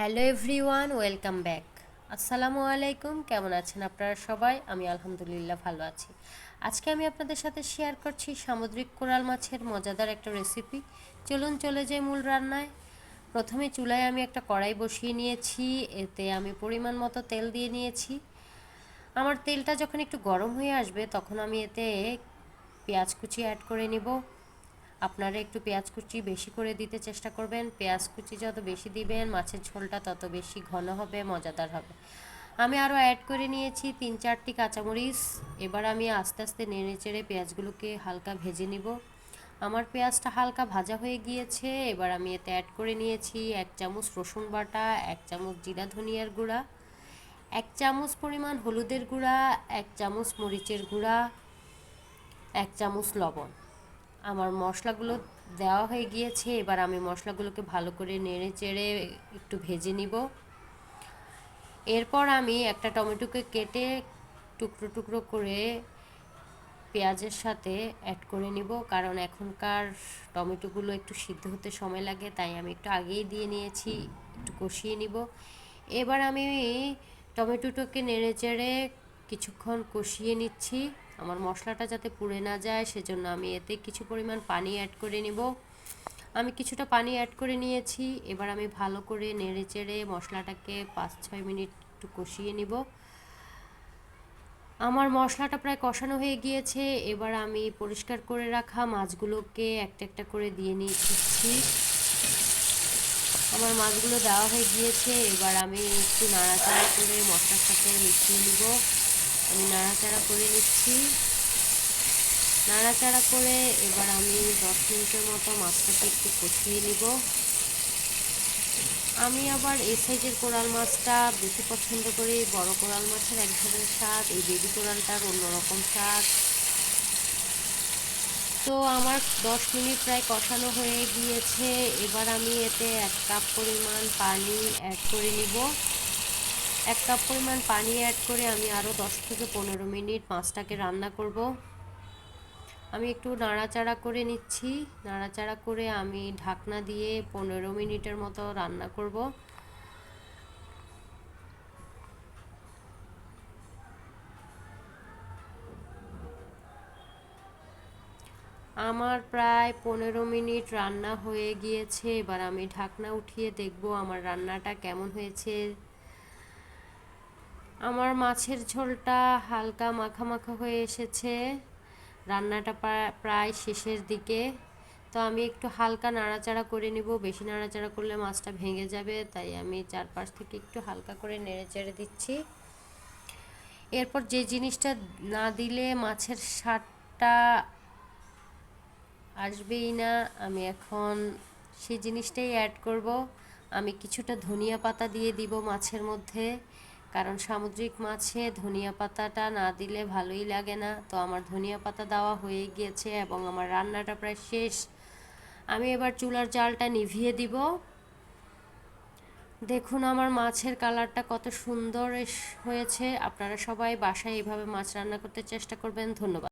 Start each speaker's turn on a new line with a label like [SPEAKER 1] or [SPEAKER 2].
[SPEAKER 1] Hello everyone, welcome back. আসসালামু আলাইকুম। কেমন আছেন আপনারা সবাই? আমি আলহামদুলিল্লাহ ভালো আছি। আজকে আমি আপনাদের সাথে শেয়ার করছি সামুদ্রিক কোরাল মাছের মজাদার একটা রেসিপি। চলুন চলে যাই মূল রান্নায়। প্রথমে চুলায় আমি একটা কড়াই বসিয়ে নিয়েছি, এতে আমি পরিমাণ মতো তেল দিয়ে নিয়েছি। আমার তেলটা যখন একটু গরম হয়ে আসবে তখন আমি এতে পেঁয়াজ কুচি অ্যাড করে নিব। আপনারা একটু পেঁয়াজ কুচি বেশি করে দিতে চেষ্টা করবেন। পেঁয়াজ কুচি যত বেশি দিবেন মাছের ঝোলটা তত বেশি ঘন হবে, মজাদার হবে। আমি আরও অ্যাড করে নিয়েছি 3-4টি কাঁচামরিচ। এবার আমি আস্তে আস্তে নেড়ে চেড়ে পেঁয়াজগুলোকে হালকা ভেজে নিব। আমার পেঁয়াজটা হালকা ভাজা হয়ে গিয়েছে। এবার আমি এতে অ্যাড করে নিয়েছি 1 চামচ রসুন বাটা, 1 চামচ জিরা ধনিয়ার গুঁড়া, 1 চামচ পরিমাণ হলুদের গুঁড়া, 1 চামচ মরিচের গুঁড়া, 1 চামচ লবণ। আমার মশলাগুলো দেওয়া হয়ে গিয়েছে। এবার আমি মশলাগুলোকে ভালো করে নেড়ে চেড়ে একটু ভেজে নিব। এরপর আমি একটা টমেটোকে কেটে টুকরো টুকরো করে পেঁয়াজের সাথে অ্যাড করে নিব, কারণ এখনকার টমেটোগুলো একটু সিদ্ধ হতে সময় লাগে, তাই আমি একটু আগেই দিয়ে নিয়েছি। একটু কষিয়ে নিব। এবার আমি টমেটোটাকে নেড়ে চেড়ে কিছুক্ষণ কষিয়ে নিচ্ছি। আমার মশলাটা যাতে পুড়ে না যায় সেজন্য আমি এতে কিছু পরিমাণ পানি অ্যাড করে নিব। আমি কিছুটা পানি অ্যাড করে নিয়েছি। এবার আমি ভালো করে নেড়ে চেড়ে মশলাটাকে 5-6 মিনিট একটু কষিয়ে নিব। আমার মশলাটা প্রায় কষানো হয়ে গিয়েছে। এবার আমি পরিষ্কার করে রাখা মাছগুলোকে একটা একটা করে দিয়ে নিচ্ছি। আমার মাছগুলো দেওয়া হয়ে গিয়েছে। এবার আমি একটু নাড়াচাড়া করে মশলার সাথে মিশিয়ে নিব। আমি নাড়াচাড়া করে নিচ্ছি। নাড়াচাড়া করে এবার আমি 10 মিনিটের মতো মাছটাকে একটু কষিয়ে নিব। আমি আবার এই সাইজের কোরাল মাছটা বেশি পছন্দ করি। বড় কোরাল মাছের এক ধরনের স্বাদ, এই বেবি কোরালটার অন্যরকম স্বাদ। তো আমার 10 মিনিট প্রায় কষানো হয়ে গিয়েছে। এবার আমি এতে 1 কাপ পরিমাণ পানি অ্যাড করে নিব। 1 কাপ পরিমাণ পানি অ্যাড করে আমি আরও 10 থেকে 15 মিনিট মাছটাকে রান্না করব। আমি একটু নাড়াচাড়া করে নিচ্ছি। নাড়াচাড়া করে আমি ঢাকনা দিয়ে 15 মিনিটের মতো রান্না করব। আমার প্রায় 15 মিনিট রান্না হয়ে গিয়েছে। এবার আমি ঢাকনা উঠিয়ে দেখব আমার রান্নাটা কেমন হয়েছে। আমার মাছের ঝোলটা হালকা মাখা মাখা হয়ে এসেছে। রান্নাটা প্রায় শেষের দিকে। তো আমি একটু হালকা নাড়াচাড়া করে নিব। বেশি নাড়াচাড়া করলে মাছটা ভেঙে যাবে, তাই আমি চারপাশ থেকে একটু হালকা করে নেড়ে চেড়ে দিচ্ছি। এরপর যে জিনিসটা না দিলে মাছের স্বাদটা আসবেই না, আমি এখন সেই জিনিসটাই অ্যাড করব। আমি কিছুটা ধনিয়া পাতা দিয়ে দিব মাছের মধ্যে, কারণ সামুদ্রিক মাছে ধনিয়া পাতাটা না দিলে ভালোই লাগে না। তো আমার ধনিয়া পাতা দেওয়া হয়ে গিয়েছে এবং আমার রান্নাটা প্রায় শেষ। আমি এবার চুলার জালটা নিভিয়ে দিব। দেখুন আমার মাছের কালারটা কত সুন্দর হয়েছে। আপনারা সবাই বাসায় এইভাবে মাছ রান্না করতে চেষ্টা করবেন। ধন্যবাদ।